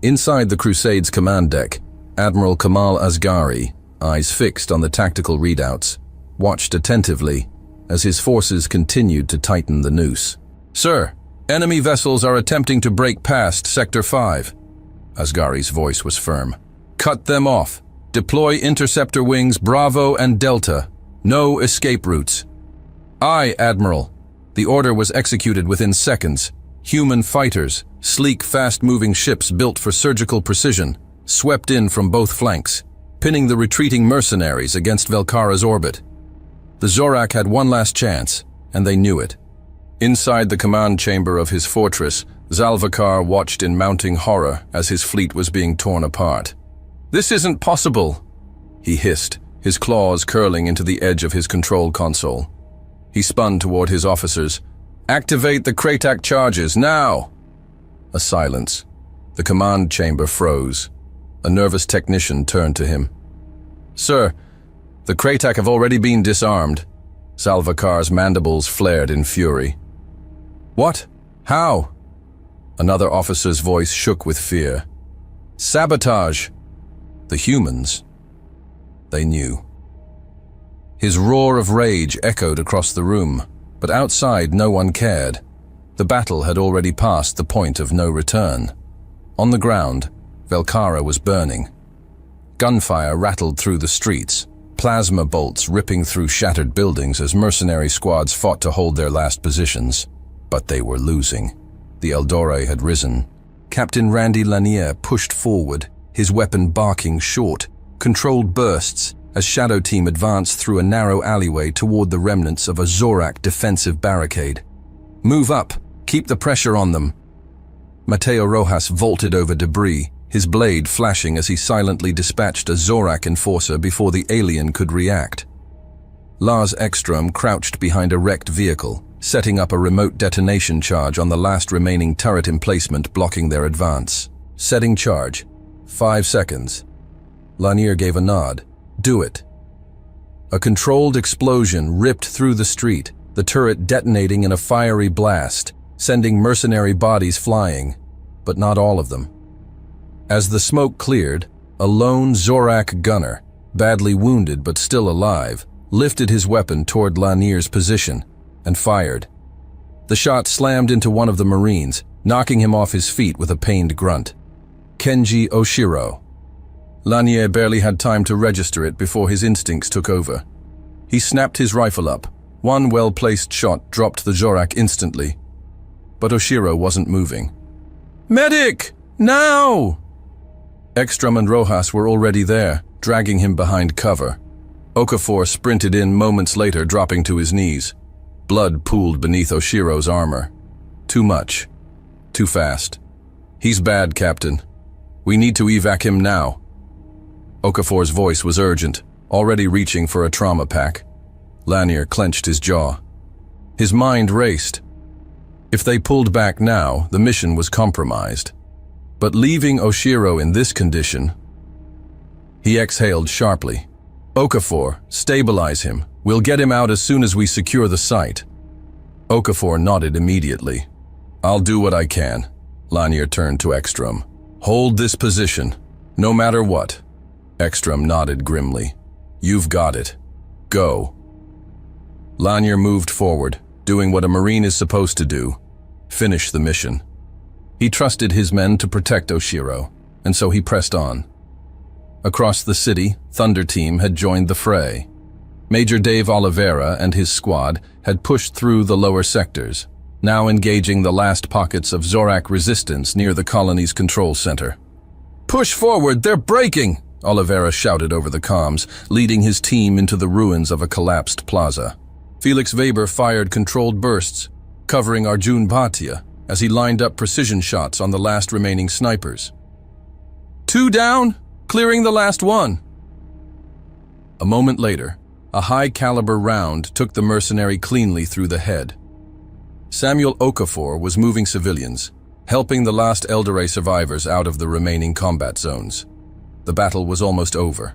Inside the Crusade's command deck, Admiral Kamal Asghari, eyes fixed on the tactical readouts, watched attentively as his forces continued to tighten the noose. "Sir, enemy vessels are attempting to break past Sector 5. Asghari's voice was firm. "Cut them off. Deploy interceptor wings Bravo and Delta. No escape routes." "Aye, Admiral." The order was executed within seconds. Human fighters, sleek, fast-moving ships built for surgical precision, swept in from both flanks, pinning the retreating mercenaries against Velkara's orbit. The Zorak had one last chance, and they knew it. Inside the command chamber of his fortress, Zalvakar watched in mounting horror as his fleet was being torn apart. "This isn't possible," he hissed, his claws curling into the edge of his control console. He spun toward his officers. "Activate the Kratak charges, now!" A silence. The command chamber froze. A nervous technician turned to him. "Sir, the Kratak have already been disarmed." Zalvakar's mandibles flared in fury. "What? How?" Another officer's voice shook with fear. "Sabotage!" The humans, they knew. His roar of rage echoed across the room, but outside no one cared. The battle had already passed the point of no return. On the ground, Velkara was burning. Gunfire rattled through the streets, plasma bolts ripping through shattered buildings as mercenary squads fought to hold their last positions. But they were losing. The Eldore had risen. Captain Randy Lanier pushed forward, his weapon barking short, controlled bursts as Shadow Team advanced through a narrow alleyway toward the remnants of a Zorak defensive barricade. "Move up! Keep the pressure on them!" Mateo Rojas vaulted over debris, his blade flashing as he silently dispatched a Zorak enforcer before the alien could react. Lars Ekstrom crouched behind a wrecked vehicle, setting up a remote detonation charge on the last remaining turret emplacement blocking their advance. Setting charge. 5 seconds. Lanier gave a nod. "Do it." A controlled explosion ripped through the street, the turret detonating in a fiery blast, sending mercenary bodies flying, but not all of them. As the smoke cleared, a lone Zorak gunner, badly wounded but still alive, lifted his weapon toward Lanier's position and fired. The shot slammed into one of the Marines, knocking him off his feet with a pained grunt. Kenji Oshiro. Lanier barely had time to register it before his instincts took over. He snapped his rifle up. One well-placed shot dropped the Zorak instantly. But Oshiro wasn't moving. "Medic! Now!" Ekstrom and Rojas were already there, dragging him behind cover. Okafor sprinted in moments later, dropping to his knees. Blood pooled beneath Oshiro's armor. Too much. Too fast. "He's bad, Captain. We need to evac him now." Okafor's voice was urgent, already reaching for a trauma pack. Lanier clenched his jaw. His mind raced. If they pulled back now, the mission was compromised. But leaving Oshiro in this condition... He exhaled sharply. "Okafor, stabilize him. We'll get him out as soon as we secure the site." Okafor nodded immediately. "I'll do what I can." Lanier turned to Ekstrom. "Hold this position, no matter what." Ekstrom nodded grimly. "You've got it. Go." Lanier moved forward, doing what a Marine is supposed to do. Finish the mission. He trusted his men to protect Oshiro, and so he pressed on. Across the city, Thunder Team had joined the fray. Major Dave Oliveira and his squad had pushed through the lower sectors, now engaging the last pockets of Zorak resistance near the colony's control center. "Push forward, they're breaking!" Oliveira shouted over the comms, leading his team into the ruins of a collapsed plaza. Felix Weber fired controlled bursts, covering Arjun Bhatia as he lined up precision shots on the last remaining snipers. "Two down, clearing the last one." A moment later, a high-caliber round took the mercenary cleanly through the head. Samuel Okafor was moving civilians, helping the last Eldore survivors out of the remaining combat zones. The battle was almost over.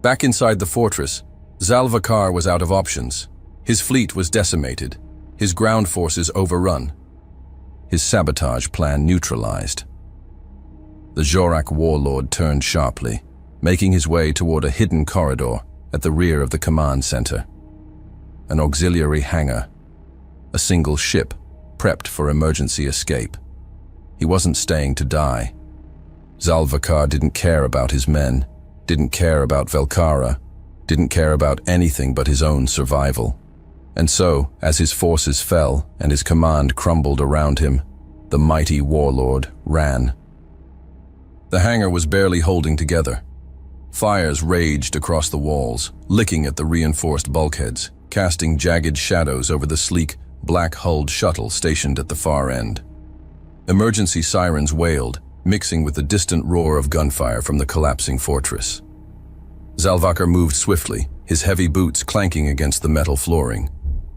Back inside the fortress, Zalvakar was out of options. His fleet was decimated, his ground forces overrun, his sabotage plan neutralized. The Zorak warlord turned sharply, making his way toward a hidden corridor at the rear of the command center. An auxiliary hangar, a single ship prepped for emergency escape. He wasn't staying to die. Zalvakar didn't care about his men, didn't care about Velkara, didn't care about anything but his own survival. And so, as his forces fell and his command crumbled around him, the mighty warlord ran. The hangar was barely holding together. Fires raged across the walls, licking at the reinforced bulkheads, casting jagged shadows over the sleek, black-hulled shuttle stationed at the far end. Emergency sirens wailed, mixing with the distant roar of gunfire from the collapsing fortress. Zalvakar moved swiftly, his heavy boots clanking against the metal flooring.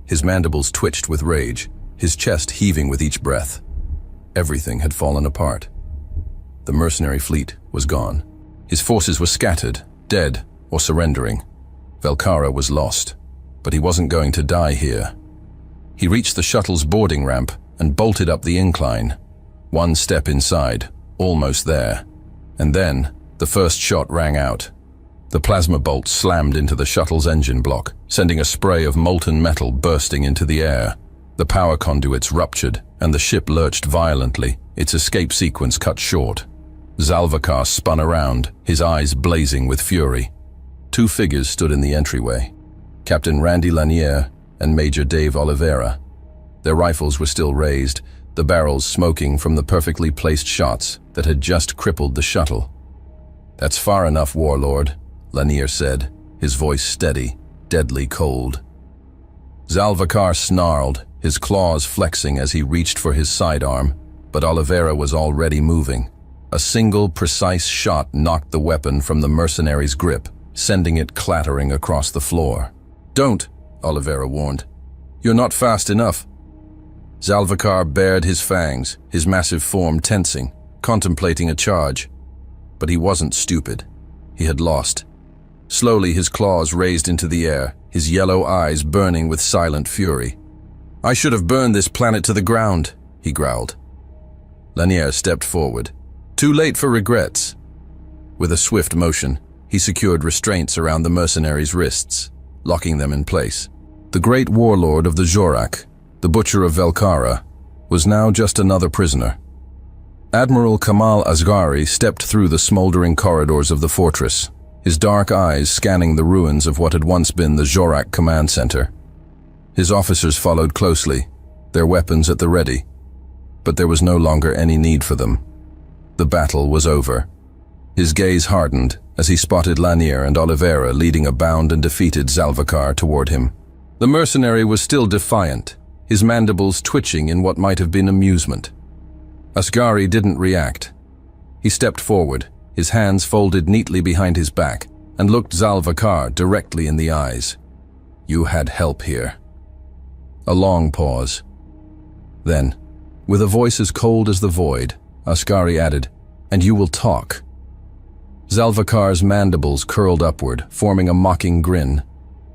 His mandibles twitched with rage, his chest heaving with each breath. Everything had fallen apart. The mercenary fleet was gone. His forces were scattered, dead, or surrendering. Velkara was lost, but he wasn't going to die here. He reached the shuttle's boarding ramp and bolted up the incline. One step inside, almost there. And then, the first shot rang out. The plasma bolt slammed into the shuttle's engine block, sending a spray of molten metal bursting into the air. The power conduits ruptured, and the ship lurched violently, its escape sequence cut short. Zalvikar spun around, his eyes blazing with fury. Two figures stood in the entryway, Captain Randy Lanier and Major Dave Oliveira. Their rifles were still raised, the barrels smoking from the perfectly placed shots that had just crippled the shuttle. "That's far enough, Warlord," Lanier said, his voice steady, deadly cold. Zalvikar snarled, his claws flexing as he reached for his sidearm, but Oliveira was already moving. A single, precise shot knocked the weapon from the mercenary's grip, sending it clattering across the floor. "Don't," Oliveira warned. "You're not fast enough." Zalvikar bared his fangs, his massive form tensing, contemplating a charge. But he wasn't stupid. He had lost. Slowly his claws raised into the air, his yellow eyes burning with silent fury. "I should have burned this planet to the ground," he growled. Lanier stepped forward. "Too late for regrets." With a swift motion, he secured restraints around the mercenary's wrists, locking them in place. The great warlord of the Zorak, the butcher of Velkara, was now just another prisoner. Admiral Kamal Asghari stepped through the smoldering corridors of the fortress, his dark eyes scanning the ruins of what had once been the Zorak command center. His officers followed closely, their weapons at the ready, but there was no longer any need for them. The battle was over. His gaze hardened as he spotted Lanier and Oliveira leading a bound and defeated Zalvikar toward him. The mercenary was still defiant, his mandibles twitching in what might have been amusement. Asghari didn't react. He stepped forward, his hands folded neatly behind his back, and looked Zalvikar directly in the eyes. "You had help here." A long pause. Then, with a voice as cold as the void, Asghari added, "And you will talk." Zalvikar's mandibles curled upward, forming a mocking grin.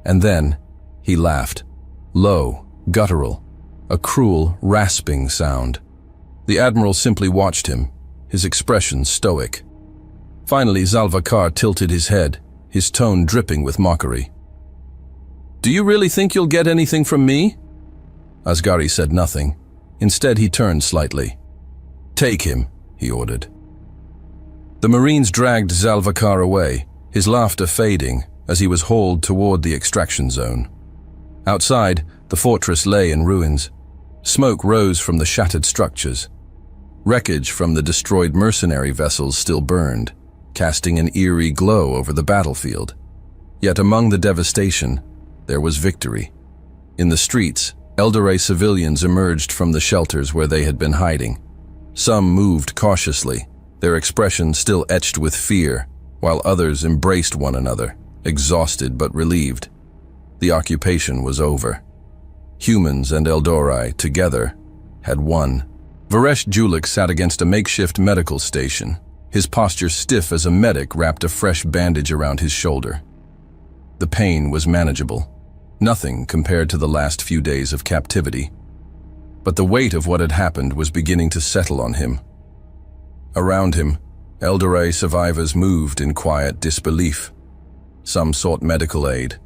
And then, he laughed. Low, guttural, a cruel, rasping sound. The Admiral simply watched him, his expression stoic. Finally, Zalvikar tilted his head, his tone dripping with mockery. "Do you really think you'll get anything from me?" Asghari said nothing. Instead, he turned slightly. "Take him," he ordered. The Marines dragged Zalvikar away, his laughter fading as he was hauled toward the extraction zone. Outside, the fortress lay in ruins. Smoke rose from the shattered structures. Wreckage from the destroyed mercenary vessels still burned, casting an eerie glow over the battlefield. Yet among the devastation, there was victory. In the streets, Eldoret civilians emerged from the shelters where they had been hiding. Some moved cautiously, their expression still etched with fear, while others embraced one another, exhausted but relieved. The occupation was over. Humans and Eldoret, together, had won. Varesh Julik sat against a makeshift medical station, his posture stiff as a medic wrapped a fresh bandage around his shoulder. The pain was manageable, nothing compared to the last few days of captivity. But the weight of what had happened was beginning to settle on him. Around him, Eldoret survivors moved in quiet disbelief. Some sought medical aid.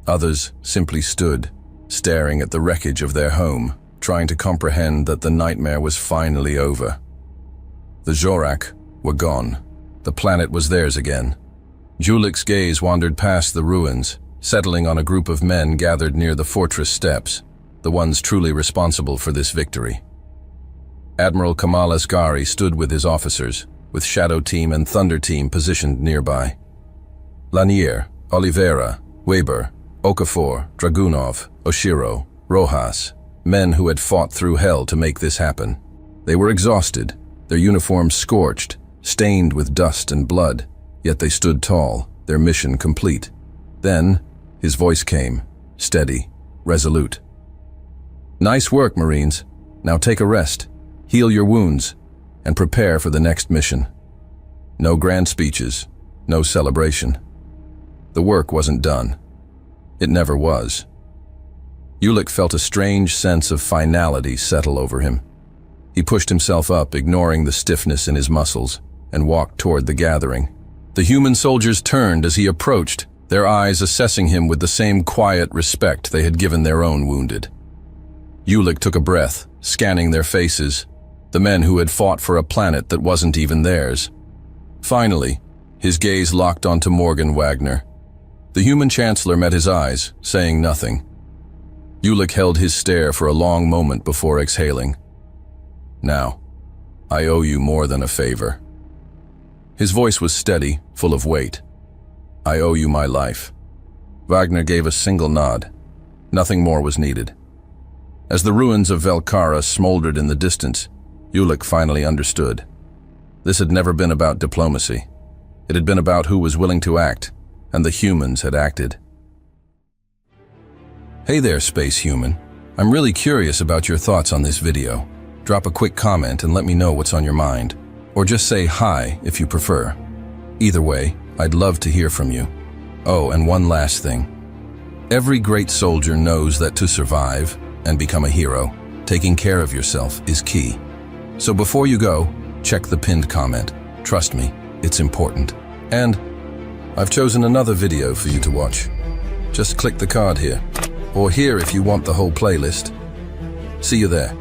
Others simply stood, staring at the wreckage of their home, trying to comprehend that the nightmare was finally over. The Zorak were gone. The planet was theirs again. Julik's gaze wandered past the ruins, settling on a group of men gathered near the fortress steps, the ones truly responsible for this victory. Admiral Kamal Asghari stood with his officers, with Shadow Team and Thunder Team positioned nearby. Lanier, Oliveira, Weber, Okafor, Dragunov, Oshiro, Rojas, men who had fought through hell to make this happen. They were exhausted, their uniforms scorched, stained with dust and blood, yet they stood tall, their mission complete. Then, his voice came, steady, resolute. "Nice work, Marines. Now take a rest, heal your wounds, and prepare for the next mission." No grand speeches, no celebration. The work wasn't done. It never was. Julik felt a strange sense of finality settle over him. He pushed himself up, ignoring the stiffness in his muscles, and walked toward the gathering. The human soldiers turned as he approached, their eyes assessing him with the same quiet respect they had given their own wounded. Ulick took a breath, scanning their faces, the men who had fought for a planet that wasn't even theirs. Finally, his gaze locked onto Morgan Wagner. The human chancellor met his eyes, saying nothing. Ulick held his stare for a long moment before exhaling. "Now, I owe you more than a favor." His voice was steady, full of weight. "I owe you my life." Wagner gave a single nod. Nothing more was needed. As the ruins of Velkara smoldered in the distance, Ulick finally understood. This had never been about diplomacy. It had been about who was willing to act, and the humans had acted. Hey there, space human. I'm really curious about your thoughts on this video. Drop a quick comment and let me know what's on your mind. Or just say hi if you prefer. Either way, I'd love to hear from you. Oh, and one last thing. Every great soldier knows that to survive and become a hero, taking care of yourself is key. So before you go, check the pinned comment. Trust me, it's important. And I've chosen another video for you to watch. Just click the card here, or here if you want the whole playlist. See you there.